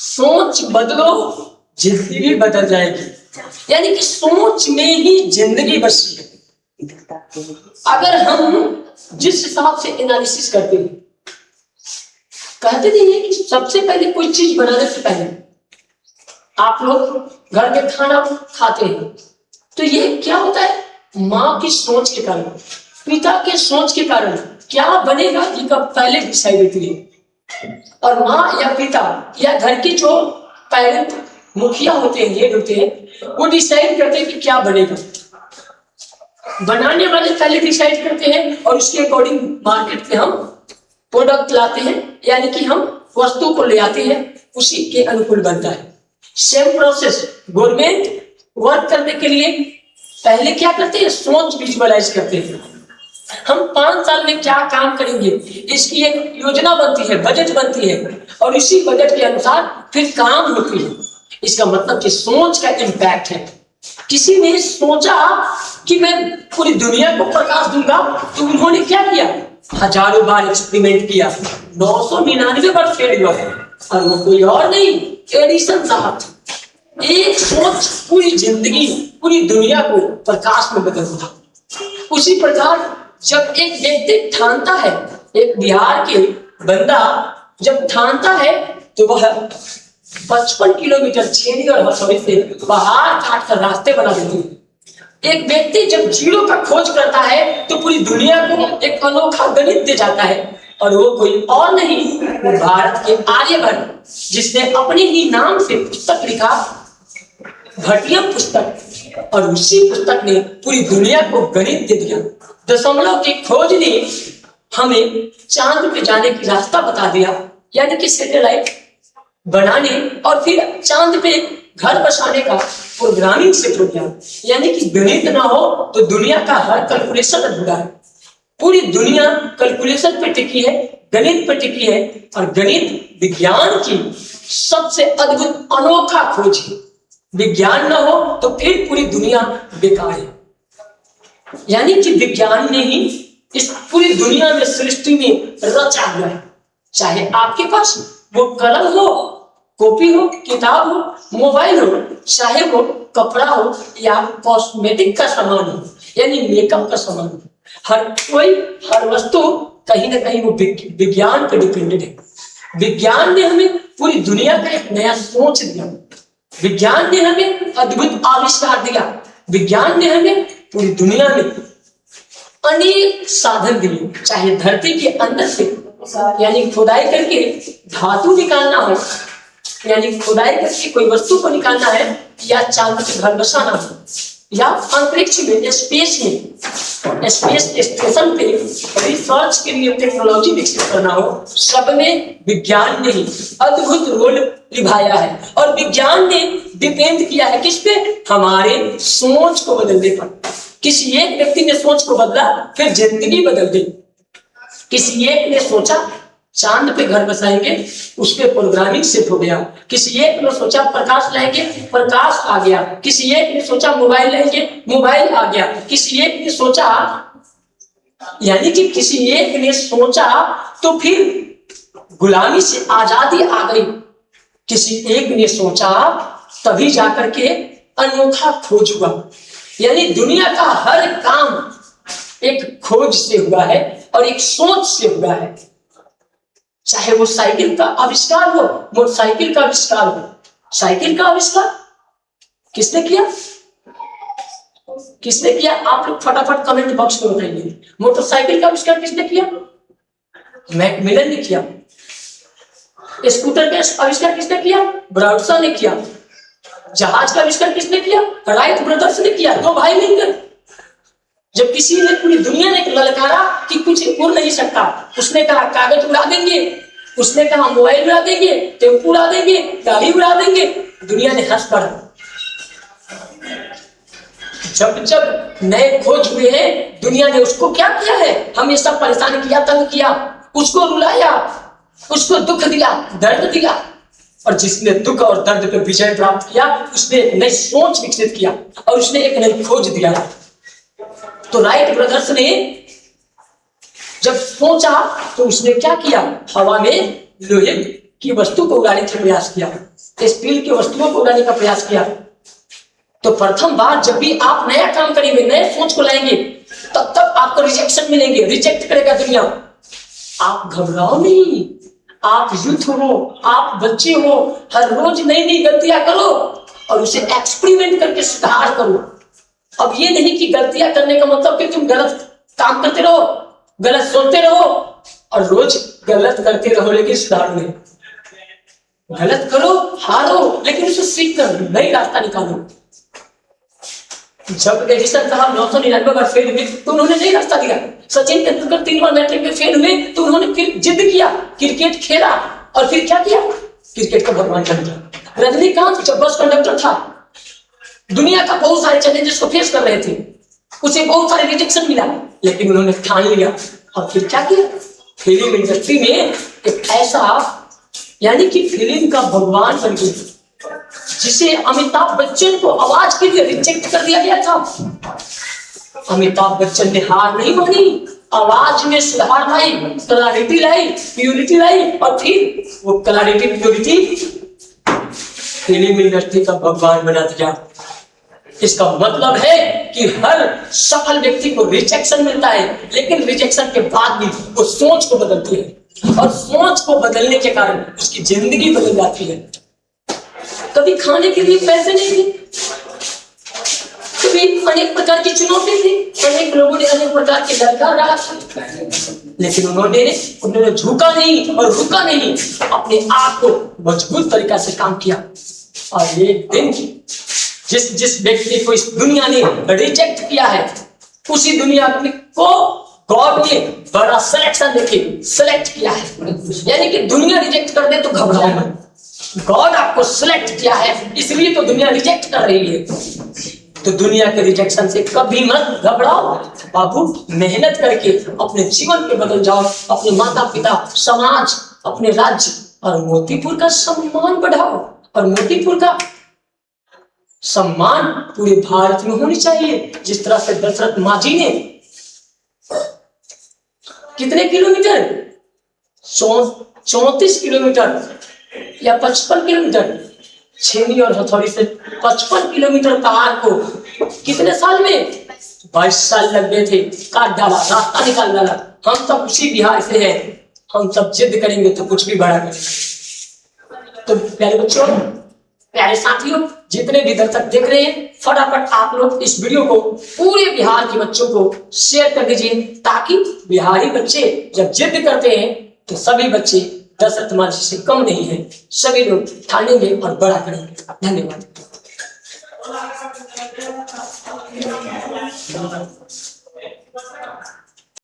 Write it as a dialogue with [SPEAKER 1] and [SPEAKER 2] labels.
[SPEAKER 1] सोच बदलो, जिंदगी बदल जाएगी। यानी कि सोच में ही जिंदगी बसी है। अगर हम जिस हिसाब से एनालिसिस करते हैं, कहते नहीं है कि सबसे पहले कोई चीज बनाने से पहले आप लोग घर में खाना खाते हैं, तो ये क्या होता है? माँ की सोच के कारण, पिता के सोच के कारण क्या बनेगा ये कब पहले डिसाइड होती है। और माँ या पिता या घर के जो पेरेंट मुखिया होते हैं, हेड होते हैं, वो डिसाइड करते हैं कि क्या बनेगा। बनाने वाले पहले डिसाइड करते हैं और उसके अकॉर्डिंग मार्केट में हम प्रोडक्ट लाते हैं, यानी कि हम वस्तु को ले आते हैं, उसी के अनुकूल बनता है। सेम प्रोसेस गवर्नमेंट वर्क करने के लिए पहले क्या करते हैं? सोच विजुअलाइज करते हैं। हम 5 साल में क्या काम करेंगे, इसकी एक योजना बनती है, बजट बनती है, और इसी बजट के अनुसार फिर काम होती है। इसका मतलब कि सोच का इम्पैक्ट है। किसी ने सोचा कि मैं पूरी दुनिया को प्रकाश दूंगा, तो उन्होंने क्या किया? हजारों बार एक्सपेरिमेंट किया, 999 बार फेल हुआ, और वो कोई और नहीं, एडिसन साहब। एक सोच पूरी जिंदगी, पूरी दुनिया को प्रकाश में बदल देता। उसी प्रकार जब एक व्यक्ति ठानता है, एक बिहार के बंदा जब ठानता है, तो वह 55 किलोमीटर छेड़ी और हथौड़े से पहाड़ काट कर रास्ते बना देते हैं। एक व्यक्ति जब जीरो का खोज करता है, तो पूरी दुनिया को एक अनोखा गणित दे जाता है, और वो कोई और नहीं, वो भारत के आर्यभट्ट, जिसने अपने ही नाम से पुस्तक लिखा, भटियम पुस्तक, और उसी पुस्तक ने पूरी दुनिया को गणित दे दिया। दशमलव की खोज ने हमें चांद पे जाने की रास्ता बता दिया, यानी कि सैटेलाइट बनाने और फिर चांद पे घर बसाने का प्रोग्रामिंग सेट हो गया। यानी कि गणित ना हो तो दुनिया का हर कैलकुलेशन अधूरा है। पूरी दुनिया कैलकुलेशन पे टिकी है, गणित पे टिकी है, और गणित विज्ञान की सबसे अद्भुत अनोखा खोज है। विज्ञान ना हो तो फिर पूरी दुनिया बेकार है। यानी कि विज्ञान ने ही इस पूरी दुनिया में, सृष्टि में रचा हुआ है। चाहे आपके पास वो कलम हो, कॉपी हो, किताब हो, मोबाइल हो, चाहे वो कपड़ा हो या कॉस्मेटिक का सामान हो, यानी मेकअप का सामान हो, हर कोई, हर वस्तु कहीं ना कहीं वो विज्ञान पर डिपेंडेड है। विज्ञान ने हमें पूरी दुनिया का एक नया सोच दिया। विज्ञान ने हमें अद्भुत आविष्कार दिया। विज्ञान ने हमें पूरी दुनिया में अनेक साधन दिए। चाहे धरती के अंदर से, यानी खुदाई करके धातु निकालना हो, यानी खुदाई करके कोई वस्तु को निकालना है, या चांद पे घर बसाना हो, या अंतरिक्ष में, स्पेस में, स्पेस स्टेशन पे रिसर्च के लिए टेक्नोलॉजी विकसित करना हो, सब में विज्ञान ने ही अद्भुत रोल निभाया है। और विज्ञान ने डिपेंड किया है किस पे? हमारे सोच को बदलने पर। किसी एक व्यक्ति ने सोच को बदला, फिर जिंदगी बदल गई। किसी एक ने सोचा चांद पे घर बसाएंगे, उस पे प्रोग्रामिंग सेट हो गया। किसी एक ने सोचा प्रकाश लाएंगे, प्रकाश आ गया। किसी एक ने सोचा मोबाइल लाएंगे, मोबाइल आ गया। किसी एक ने सोचा, यानी कि किसी एक ने सोचा तो फिर गुलामी से आजादी आ गई। किसी एक ने सोचा तभी जाकर के अनोखा खोज हुआ। यानी दुनिया का हर काम एक खोज से हुआ है और एक सोच से हुआ है। चाहे वो साइकिल का आविष्कार हो, मोटरसाइकिल का आविष्कार हो। साइकिल का आविष्कार किसने किया? किसने किया? आप लोग फटाफट कमेंट बॉक्स में बताइए। मोटरसाइकिल का आविष्कार किसने किया? मैकमिलन ने किया। स्कूटर का आविष्कार किसने किया? ब्राउडसा ने किया। जहाज का आविष्कार किसने किया? राइट ब्रदर्स ने किया, 2 भाई मिलकर। जब किसी ने, पूरी दुनिया ने ललकारा कि कुछ उड़ नहीं सकता, उसने कहा कागज उड़ा देंगे, उसने कहा मोबाइल उड़ा देंगे, टेम्पो उड़ा देंगे, गाड़ी उड़ा देंगे। दुनिया ने हंस पड़ा। जब जब नए खोज हुए हैं, दुनिया ने उसको क्या किया है? हमेशा परेशान किया, तंग किया, उसको रुलाया, उसको दुख दिया, दर्द दिया। और जिसने दुख और दर्द पे विजय प्राप्त किया, उसने एक नई सोच विकसित किया और उसने एक नई खोज दिया। तो राइट ब्रदर्स ने जब सोचा तो उसने क्या किया? हवा में लोहे की वस्तु को उड़ाने का प्रयास किया, स्टील की वस्तुओं को उड़ाने का प्रयास किया, तो प्रथम बार जब भी आप नया काम करेंगे, नए सोच को लाएंगे, तब तक आपको रिजेक्शन मिलेंगे, रिजेक्ट करेगा दुनिया। आप घबराओ नहीं, आप यूथ हो, आप बच्चे हो, हर रोज नई नई गलतियां करो और उसे एक्सपेरिमेंट करके सुधार करो। अब ये नहीं कि गलतियां करने का मतलब कि तुम गलत काम करते रहो, गलत सोचते रहो और रोज गलत करते रहो, लेकिन सुधार नहीं। गलत करो, हारो, लेकिन उसे सीख कर नई रास्ता निकालो। जब एडिसन साहब 999 बार फेल हुए तो उन्होंने नई रास्ता दिया। सचिन तेंदुलकर 3 बार मैट्रिक में फेल हुए तो उन्होंने फिर जिद किया, क्रिकेट खेला और फिर क्या किया, क्रिकेट का भगवान बन गया। रजनीकांत जब बस कंडक्टर था, दुनिया का बहुत सारे चैलेंजेस को फेस कर रहे थे, उसे बहुत सारे रिजेक्शन मिला, लेकिन उन्होंने ठान लिया और फिर क्या किया, फिल्म इंडस्ट्री में एक ऐसा यानी कि फिल्म का भगवान बन गया, जिसे अमिताभ बच्चन को आवाज के लिए रिजेक्ट कर दिया गया था। अमिताभ बच्चन ने हार नहीं मानी, आवाज में सुधार लाई, क्लैरिटी लाई, प्योरिटी लाई और फिर वो क्लैरिटी प्योरिटी फिल्म इंडस्ट्री का भगवान बना दिया। इसका मतलब है कि हर सफल व्यक्ति को रिजेक्शन मिलता है, लेकिन रिजेक्शन के बाद भी वो सोच को बदलती है और सोच को बदलने के कारण उसकी जिंदगी बदल जाती है। कभी खाने के लिए पैसे नहीं थे, कभी अनेक प्रकार की चुनौती थी, अनेक लोगों ने अनेक प्रकार के ललकार रहा था, लेकिन उन्होंने झुका नहीं और रुका नहीं, अपने आप को मजबूत तरीका से काम किया। और एक दिन जिस व्यक्ति को इस दुनिया ने रिजेक्ट किया है, उसी दुनिया को गॉड ने बड़ा सिलेक्शन देके सिलेक्ट किया है। यानी कि दुनिया रिजेक्ट कर दे तो घबराओ मत, गॉड आपको सिलेक्ट किया है, इसलिए तो दुनिया रिजेक्ट कर रही है। तो दुनिया के रिजेक्शन से कभी मत घबराओ बाबू, मेहनत करके अपने जीवन पे बदल जाओ, अपने माता पिता, समाज, अपने राज्य और मोतीपुर का सम्मान बढ़ाओ। और मोतीपुर का सम्मान पूरे भारत में होनी चाहिए। जिस तरह से दशरथ माझी ने कितने किलोमीटर, 34 किलोमीटर या 55 किलोमीटर छेनी और हथौड़ी से 55 किलोमीटर पहाड़ को कितने साल में, 22 साल लग गए थे, काट डाला, रास्ता निकाल डाला। हम सब उसी बिहार से हैं, हम सब जिद करेंगे तो कुछ भी बड़ा करेंगे। तो प्यारे बच्चों, प्यारे साथियों, जितने भी दर्शक देख रहे हैं, फटाफट आप लोग इस वीडियो को पूरे बिहार के बच्चों को शेयर कर दीजिए, ताकि बिहारी बच्चे जब जिद करते हैं तो सभी बच्चे दशरथ माझी से कम नहीं है, सभी लोग ठानेंगे और बड़ा करेंगे। धन्यवाद।